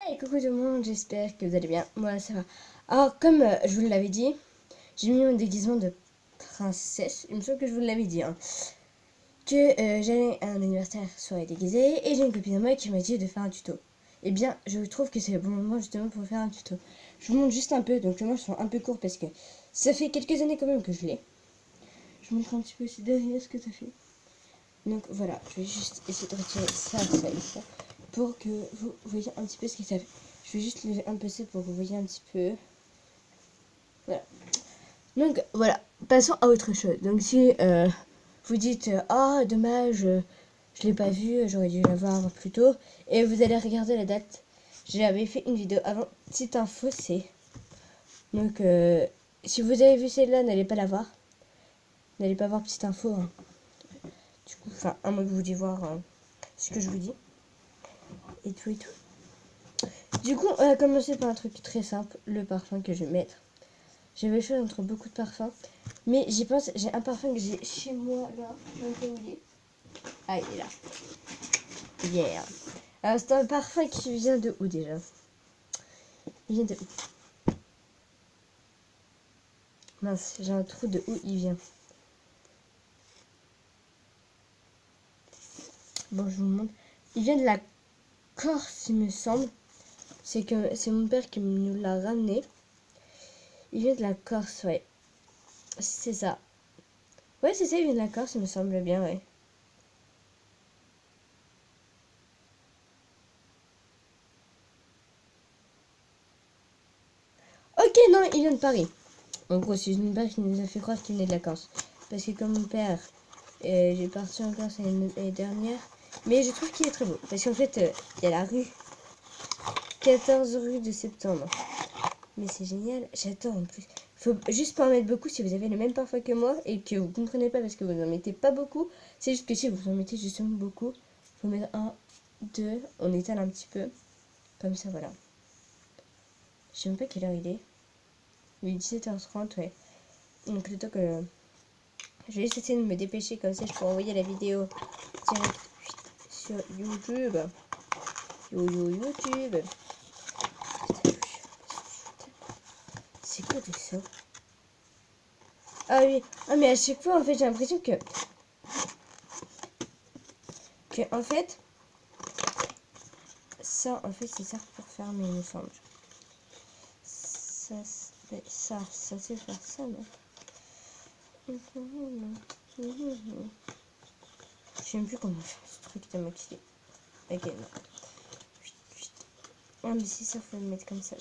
Hey, coucou tout le monde, j'espère que vous allez bien. Moi, ça va. Alors, comme je vous l'avais dit, j'ai mis mon déguisement de princesse. Il me semble que je vous l'avais dit, hein, que j'allais à un anniversaire soirée déguisée et j'ai une copine à moi qui m'a dit de faire un tuto. Eh bien, je trouve que c'est le bon moment justement pour faire un tuto. Je vous montre juste un peu, donc les manches sont un peu courts parce que ça fait quelques années quand même que je l'ai. Je vous montre un petit peu aussi derrière ce que ça fait. Donc voilà, je vais juste essayer de retirer ça et ça pour que vous voyez un petit peu ce que ça fait. Je vais juste lever un peu ça pour que vous voyez un petit peu. Voilà. Donc voilà, passons à autre chose. Donc si vous dites ah dommage, je l'ai pas vu, j'aurais dû la voir plus tôt, et vous allez regarder la date. J'avais fait une vidéo avant. Petite info, c'est donc si vous avez vu celle-là, n'allez pas la voir. N'allez pas voir petite info. Hein. Du coup, enfin, à moins que vous vouliez voir ce que je vous dis. Et tout et tout. Du coup, on va commencer par un truc très simple, le parfum que je vais mettre. J'avais le choix entre beaucoup de parfums, mais j'y pense, j'ai un parfum que j'ai chez moi là, un peu oublié. Ah, il est là. Yeah. Alors, c'est un parfum qui vient de où déjà? Il vient de où? Mince, j'ai un trou de où il vient. Bon, je vous montre. Il vient de la Corse, il me semble. C'est mon père qui nous l'a ramené. Il vient de la Corse, ouais. C'est ça. Ouais, c'est ça, il vient de la Corse, il me semble bien, ouais. Ok, non, il vient de Paris. En gros, c'est mon père qui nous a fait croire qu'il venait de la Corse. Parce que comme mon père, j'ai parti en Corse l'année dernière. Mais je trouve qu'il est très beau. Parce qu'en fait, il y a la rue 14 rue de Septembre. Mais c'est génial. J'adore en plus. Faut juste pas en mettre beaucoup si vous avez le même parfum que moi et que vous comprenez pas parce que vous n'en mettez pas beaucoup. C'est juste que si vous en mettez justement beaucoup, faut mettre un, deux, on étale un petit peu. Comme ça, voilà. Je sais même pas quelle heure il est. Il est 17h30, ouais. Donc le temps que... Je vais juste essayer de me dépêcher comme ça je peux envoyer la vidéo direct sur YouTube. YouTube. C'est quoi tout ça? Ah oui. Ah mais à chaque fois en fait j'ai l'impression que en fait ça en fait c'est ça pour fermer il me semble. Ça c'est faire ça non? Je sais même plus comment faire ce truc de maquiller. Ok non. Ah mais si ça faut le mettre comme ça.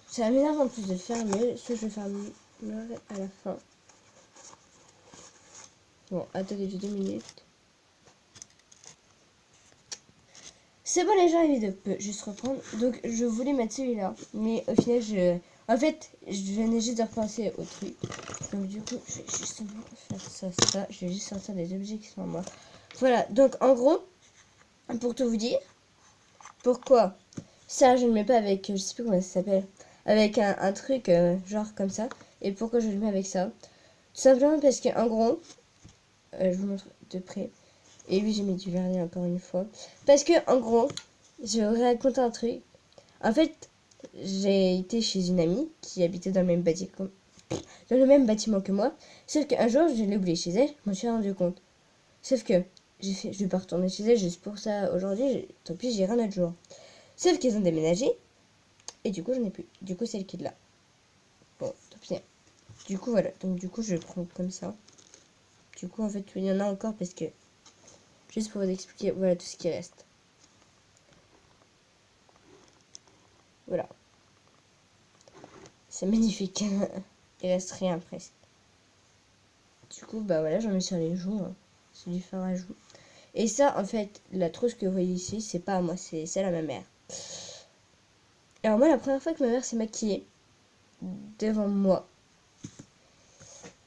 Ça m'énerve en plus de le faire mieux. Ce que je vais faire mieux à la fin. Bon, attendez 2 minutes. C'est bon les gens, il peut juste reprendre. Donc je voulais mettre celui-là. Mais au final, en fait, je venais juste de repenser au truc. Donc du coup, je vais justement faire ça. Je vais juste sortir des objets qui sont à moi. Voilà, donc en gros, pour tout vous dire, pourquoi ça je ne le mets pas avec, je sais plus comment ça s'appelle, avec un truc genre comme ça. Et pourquoi je le mets avec ça? Tout simplement parce qu'en gros, je vous montre de près. Et oui, j'ai mis du vernis encore une fois. Parce que, en gros, je vais vous raconter un truc. En fait, j'ai été chez une amie qui habitait dans le même bâtiment que moi. Sauf qu'un jour, je l'ai oublié chez elle. Je m'en suis rendu compte. Sauf que, je vais pas retourner chez elle juste pour ça aujourd'hui. Tant pis, j'irai un autre jour. Sauf qu'ils ont déménagé. Et du coup, j'en ai plus. Du coup, c'est elle qui est là. Bon, tant pis. Du coup, voilà. Donc, du coup, je le prends comme ça. Du coup, en fait, il y en a encore parce que juste pour vous expliquer, voilà tout ce qui reste. Voilà. C'est magnifique. Il reste rien presque. Du coup, bah voilà, j'en mets sur les joues. Hein. C'est du fard à joues. Et ça, en fait, la trousse que vous voyez ici, c'est pas à moi, c'est celle à ma mère. Alors moi, la première fois que ma mère s'est maquillée devant moi,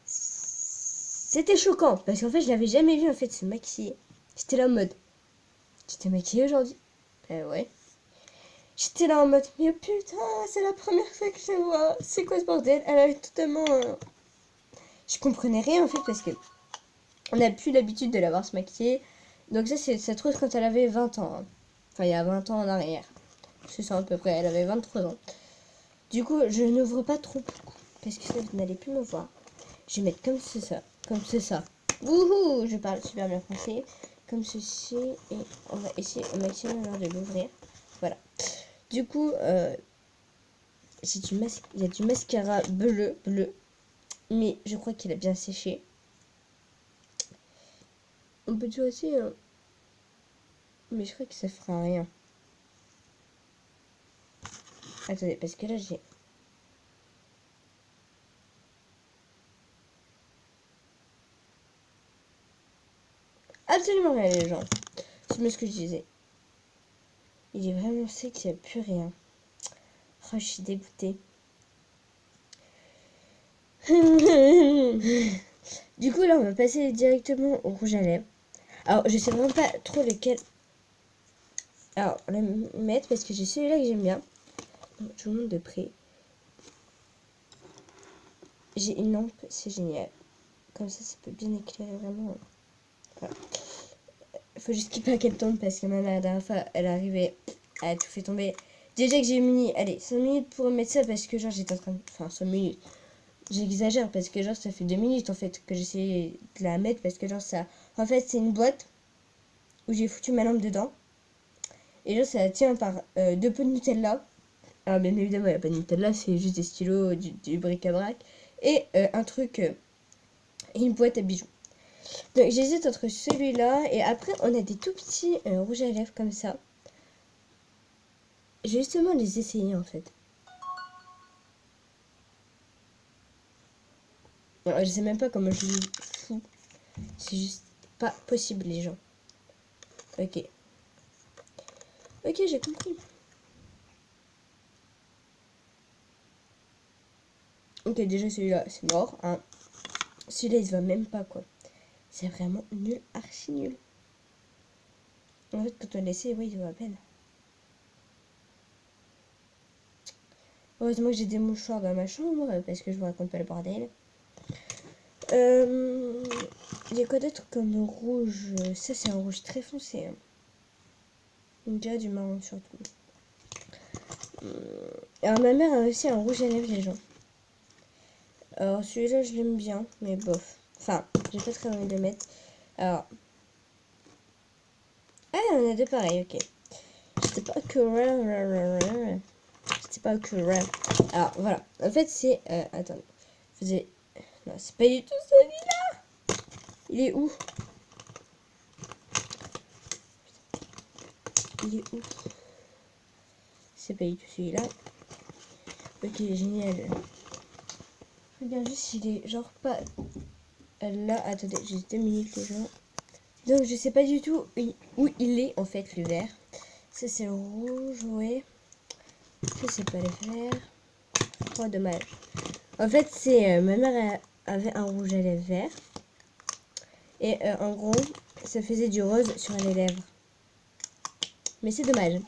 c'était choquant. Parce qu'en fait, je l'avais jamais vue en fait se maquiller. J'étais là en mode, tu t'es maquillée aujourd'hui? Ouais. J'étais là en mode, mais putain, c'est la première fois que je la vois. C'est quoi ce bordel? Elle avait totalement... Je comprenais rien en fait parce que on n'a plus l'habitude de la voir se maquiller. Donc ça, c'est sa trousse quand elle avait 20 ans. Hein. Enfin, il y a 20 ans en arrière. C'est ça à peu près, elle avait 23 ans. Du coup, je n'ouvre pas trop beaucoup. Parce que ça, vous n'allez plus me voir. Je vais mettre comme c'est ça. Comme c'est ça. Wouhou! Je parle super bien français. Comme ceci. Et on va essayer au maximum de l'ouvrir. Voilà. Du coup, il y a du mascara bleu. Mais je crois qu'il a bien séché. On peut dire aussi... mais je crois que ça fera rien. Attendez, parce que là, j'ai... absolument rien, les gens. C'est bien ce que je disais. Il est vraiment sec, il n'y a plus rien. Oh, je suis dégoûtée. Du coup, là, on va passer directement au rouge à lèvres. Alors, je sais vraiment pas trop lequel... alors, le mettre, parce que j'ai celui-là que j'aime bien. Donc, je vous montre de près. J'ai une lampe, c'est génial. Comme ça peut bien éclairer vraiment. Voilà. Faut juste qu'il pas qu'elle tombe, parce que même la dernière fois, elle arrivait à tout fait tomber. Déjà que j'ai mis, allez, 5 minutes pour mettre ça, parce que genre, j'étais en train de... enfin, 5 minutes. J'exagère, parce que genre, ça fait 2 minutes, en fait, que j'essayais de la mettre, parce que genre, ça... en fait, c'est une boîte où j'ai foutu ma lampe dedans. Et là, ça tient par 2 pots de Nutella. Alors, bien évidemment, il n'y a pas de Nutella, c'est juste des stylos, du bric-à-brac. Et un truc, et une boîte à bijoux. Donc, j'hésite entre celui-là. Et après, on a des tout petits rouges à lèvres comme ça. Je vais justement les essayer, en fait. Alors, je sais même pas comment je les fous. C'est juste pas possible, les gens. Ok. Ok, j'ai compris. Ok, déjà celui-là, c'est mort. Hein. Celui-là, il se voit même pas, quoi. C'est vraiment nul, archi nul. En fait, quand on l'essaie, oui, il se voit à peine. Heureusement que j'ai des mouchoirs dans ma chambre, parce que je vous raconte pas le bordel. Il y a quoi d'autre comme rouge? Ça, c'est un rouge très foncé. Hein. On dirait du marron, surtout. Alors, ma mère a aussi un rouge à lèvres, les gens. Alors, celui-là, je l'aime bien, mais bof. Enfin, j'ai pas très envie de le mettre. Alors... ah, on a deux pareils, ok. C'était pas que... c'était pas que... alors, voilà. En fait, c'est... attendez. Faisais... non, c'est pas du tout celui-là. Il est où? Il est où? C'est pas du tout celui-là. Ok, génial. Regarde juste s'il est genre pas... là, attendez, juste 2 minutes, les gens. Donc, je sais pas du tout où il est, en fait, le vert. Ça, c'est le rouge, ouais. Ça, c'est pas le vert. Oh, dommage. En fait, c'est... ma mère avait un rouge à lèvres vert. Et en gros, ça faisait du rose sur les lèvres. Mais c'est dommage.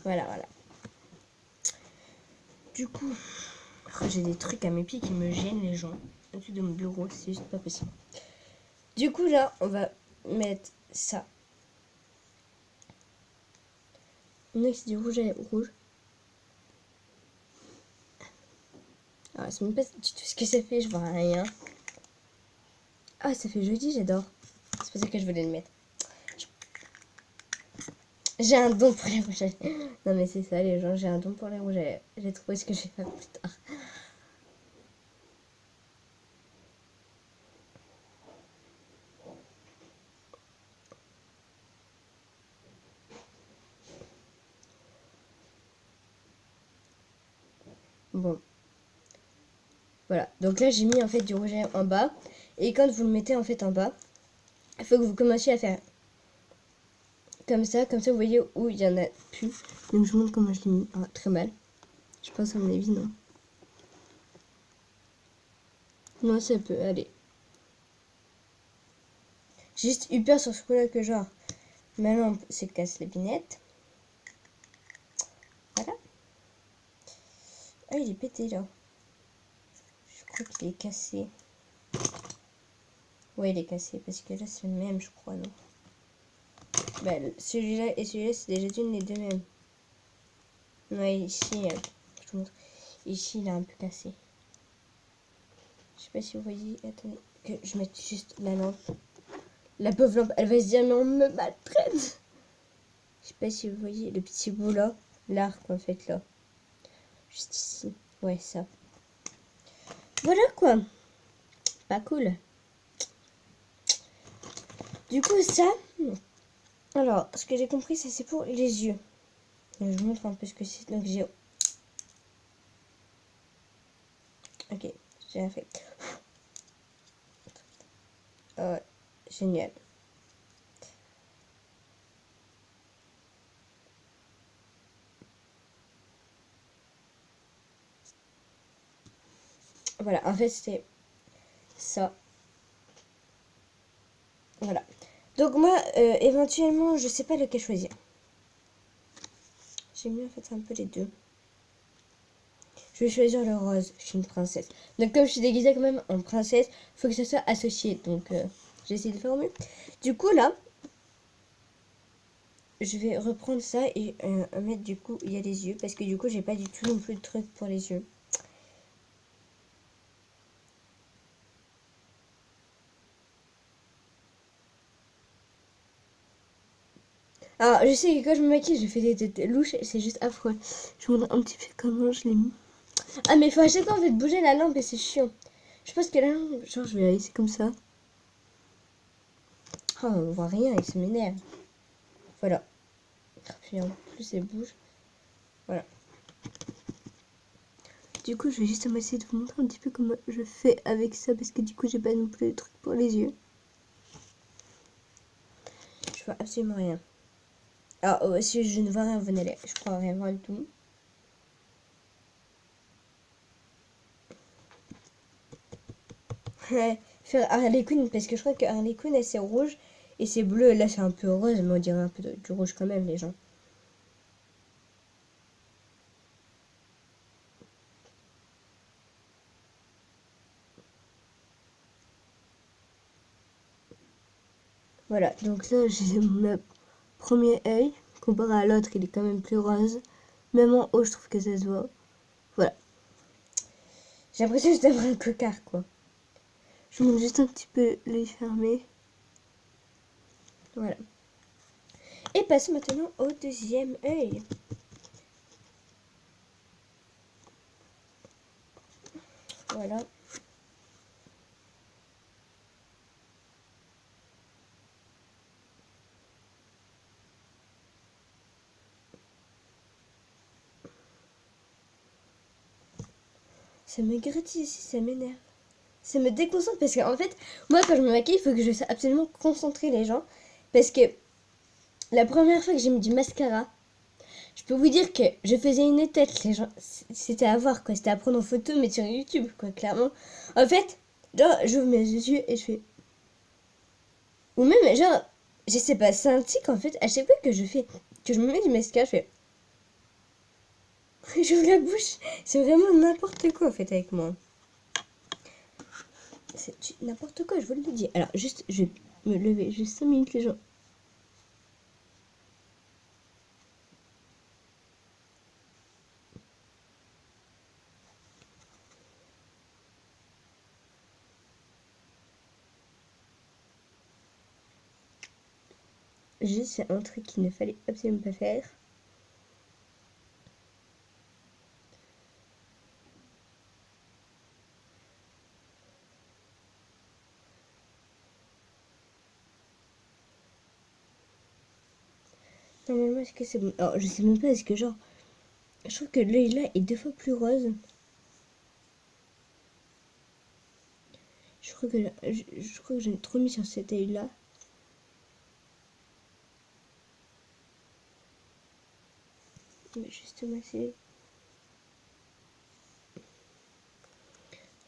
Voilà, voilà. Du coup, j'ai des trucs à mes pieds qui me gênent, les gens. Au-dessus de mon bureau, c'est juste pas possible. Du coup, là, on va mettre ça. On a que c'est du rouge à lèvres rouge. Alors, c'est même pas du tout ce que ça fait, je vois rien. Ah, ça fait joli, j'adore. C'est pour ça que je voulais le mettre. J'ai un don pour les rouges à lèvres. Non, mais c'est ça, les gens, j'ai un don pour les rouges à lèvres. J'ai trouvé ce que je vais faire plus tard. Bon. Voilà. Donc là, j'ai mis en fait du rouge à lèvres en bas. Et quand vous le mettez en fait en bas, il faut que vous commenciez à faire comme ça vous voyez où il y en a plus. Donc je vous montre comment je l'ai mis. Ah, très mal. Je pense à mon avis, non. Non, ça peut aller. J'ai juste eu peur sur ce coup-là que genre, ma lampe se casse les binettes. Voilà. Ah, il est pété là. Je crois qu'il est cassé. Ouais, il est cassé parce que là c'est le même, je crois, non? Bah, celui-là et celui-là, c'est déjà d'une les deux mêmes. Ouais, ici, je te montre. Ici, il est un peu cassé. Je sais pas si vous voyez. Attendez, que je mette juste la lampe. La pauvre lampe, elle va se dire, mais on me maltraite. Je sais pas si vous voyez le petit bout là. L'arc, en fait, là. Juste ici. Ouais, ça. Voilà, quoi. Pas cool. Du coup, ça... Alors, ce que j'ai compris, ça, c'est pour les yeux. Donc, je vous montre un peu ce que c'est. Donc, j'ai... Ok, j'ai fait. Ouais, génial. Voilà, en fait, c'était ça. Voilà. Donc moi, éventuellement, je sais pas lequel choisir. J'ai mis en fait un peu les deux. Je vais choisir le rose. Je suis une princesse. Donc comme je suis déguisée quand même en princesse, faut que ça soit associé. Donc j'ai essayé de faire au mieux. Du coup là, je vais reprendre ça et mettre du coup, il y a les yeux. Parce que du coup, j'ai pas du tout non plus de truc pour les yeux. Alors, je sais que quand je me maquille, je fais des têtes louches, c'est juste affreux. Je vous montre un petit peu comment je l'ai mis. Ah, mais il faut à chaque fois en fait bouger la lampe et c'est chiant. Je pense que la lampe, genre, je vais la laisser comme ça. Oh, on voit rien, il se m'énerve. Voilà. Puis en plus, elle bouge. Voilà. Du coup, je vais justement essayer de vous montrer un petit peu comment je fais avec ça parce que du coup, j'ai pas non plus de trucs pour les yeux. Je vois absolument rien. Alors, si je ne vois rien, vous n'allez, je crois rien voir du tout. Faire Harley Quinn parce que je crois que Harley Quinn, elle c'est rouge et c'est bleu. Là, c'est un peu rose, mais on dirait un peu du rouge quand même, les gens. Voilà, donc là, j'ai mon premier œil. Comparé à l'autre, il est quand même plus rose. Même en haut, je trouve que ça se voit. Voilà. J'ai l'impression juste d'avoir un cocard, quoi. Je monte juste un petit peu l'œil fermé. Voilà. Et passons maintenant au deuxième œil. Voilà. Ça me gratte ici, ça m'énerve. Ça me déconcentre parce qu'en fait, moi quand je me maquille, il faut que je sois absolument concentrée les gens. Parce que la première fois que j'ai mis du mascara, je peux vous dire que je faisais une tête, les gens. C'était à voir quoi, c'était à prendre en photo, mais sur YouTube quoi, clairement. En fait, genre, j'ouvre mes yeux et je fais. Ou même, genre, je sais pas, c'est un tic en fait, à chaque fois que je fais, que je me mets du mascara, je fais. J'ouvre la bouche, c'est vraiment n'importe quoi en fait avec moi. C'est n'importe quoi, je vous le dis. Alors, juste, je vais me lever juste 5 minutes, les gens. Juste, c'est un truc qu'il ne fallait absolument pas faire. Normalement, est-ce que c'est bon? Alors, je sais même pas, est-ce que genre. Je trouve que l'œil là est 2 fois plus rose. Je crois que j'en ai trop mis sur cet œil là. Mais justement, c'est.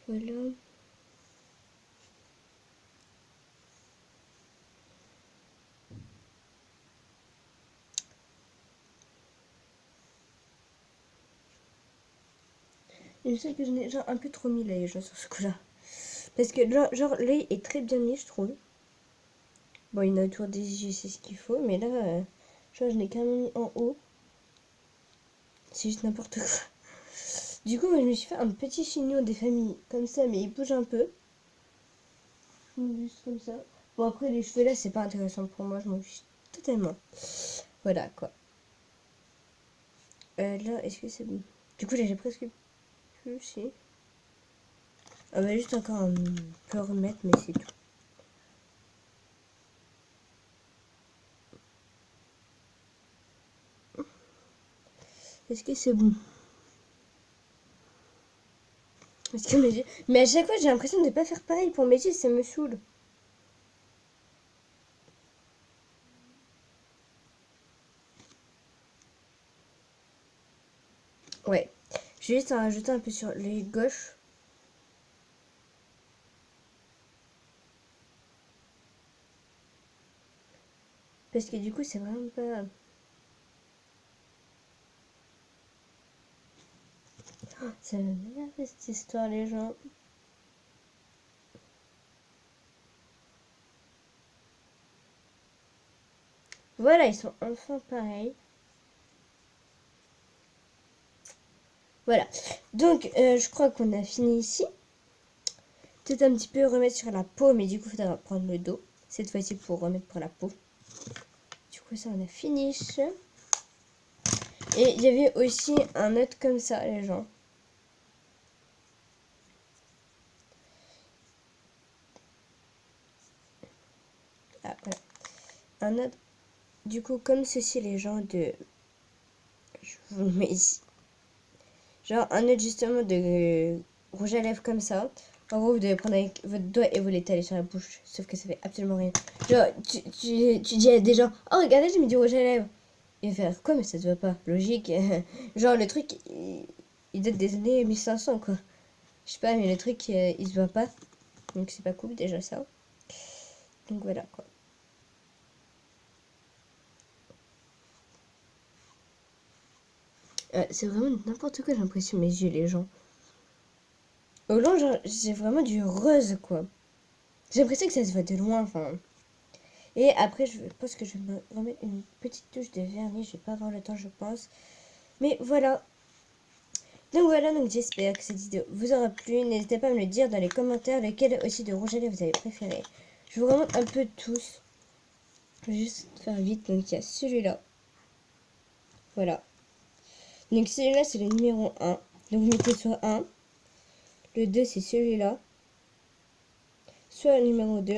Voilà. Il me semble que j'en ai genre un peu trop mis l'œil, genre sur ce coup-là. Parce que genre l'œil est très bien mis, je trouve. Bon, il y en a autour des yeux, c'est ce qu'il faut. Mais là, je vois, je l'ai carrément mis en haut. C'est juste n'importe quoi. Du coup, moi, je me suis fait un petit chignon des familles comme ça, mais il bouge un peu. Juste comme ça. Bon, après, les cheveux là, c'est pas intéressant pour moi, je m'en fiche totalement. Voilà, quoi. Là, est-ce que c'est bon? Du coup, là, j'ai presque plus, si. On va juste encore un peu remettre, mais c'est tout. Est-ce que c'est bon? Est-ce que mes yeux... Mais à chaque fois, j'ai l'impression de ne pas faire pareil pour mes yeux, ça me saoule. Ouais. Je vais juste en rajouter un peu sur les gauches. Parce que du coup, c'est vraiment pas... Oh, ça m'énerve cette histoire, les gens. Voilà, ils sont enfin pareils. Voilà. Donc, je crois qu'on a fini ici. Peut-être un petit peu remettre sur la peau, mais du coup, il faudra prendre le dos. Cette fois-ci, pour remettre pour la peau. Du coup, ça, on a fini. Et il y avait aussi un autre comme ça, les gens. Ah, voilà. Un autre, du coup, comme ceci, les gens de... Je vous le mets ici. Genre, un autre, justement, de rouge à lèvres comme ça. En gros, vous devez prendre avec votre doigt et vous l'étaler sur la bouche. Sauf que ça fait absolument rien. Genre, tu dis à des gens, oh, regardez, j'ai mis du rouge à lèvres. Ils vont faire, quoi, mais ça se voit pas. Logique. Genre, le truc, il date des années 1500, quoi. Je sais pas, mais le truc, il se voit pas. Donc, c'est pas cool, déjà, ça. Donc, voilà, quoi. C'est vraiment n'importe quoi, j'ai l'impression, mes yeux, les gens. Au long, genre, j'ai vraiment du rose, quoi. J'ai l'impression que ça se voit de loin, enfin. Et après, je pense que je vais me remettre une petite touche de vernis. Je vais pas avoir le temps, je pense. Mais voilà. Donc voilà, donc j'espère que cette vidéo vous aura plu. N'hésitez pas à me le dire dans les commentaires lequel aussi de rouge à lèvres vous avez préféré. Je vous remonte un peu tous. Je vais juste faire vite. Donc il y a celui-là. Voilà. Donc celui-là, c'est le numéro 1. Donc vous mettez soit 1. Le 2, c'est celui-là. Soit le numéro 2.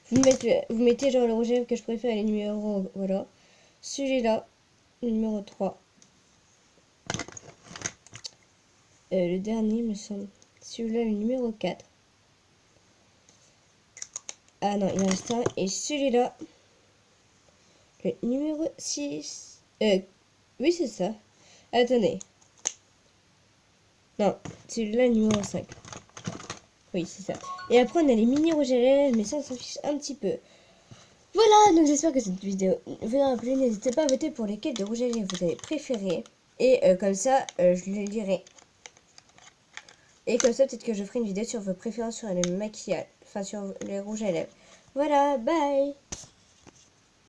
Vous mettez genre le rouge à lèvres que je préfère, les numéros, voilà. Celui-là, le numéro 3. Le dernier, me semble. Celui-là, le numéro 4. Ah non, il en reste un. Et celui-là, le numéro 6. Oui, c'est ça. Attendez. Non, celui-là, le numéro 5. Oui, c'est ça. Et après, on a les mini rouges à lèvres, mais ça, on s'en fiche un petit peu. Voilà, donc j'espère que cette vidéo vous aura plu. N'hésitez pas à voter pour lesquels de rouge à lèvres vous avez préféré. Et comme ça, je les lirai. Et comme ça, peut-être que je ferai une vidéo sur vos préférences sur les maquillages. Enfin, sur les rouges à lèvres. Voilà, bye!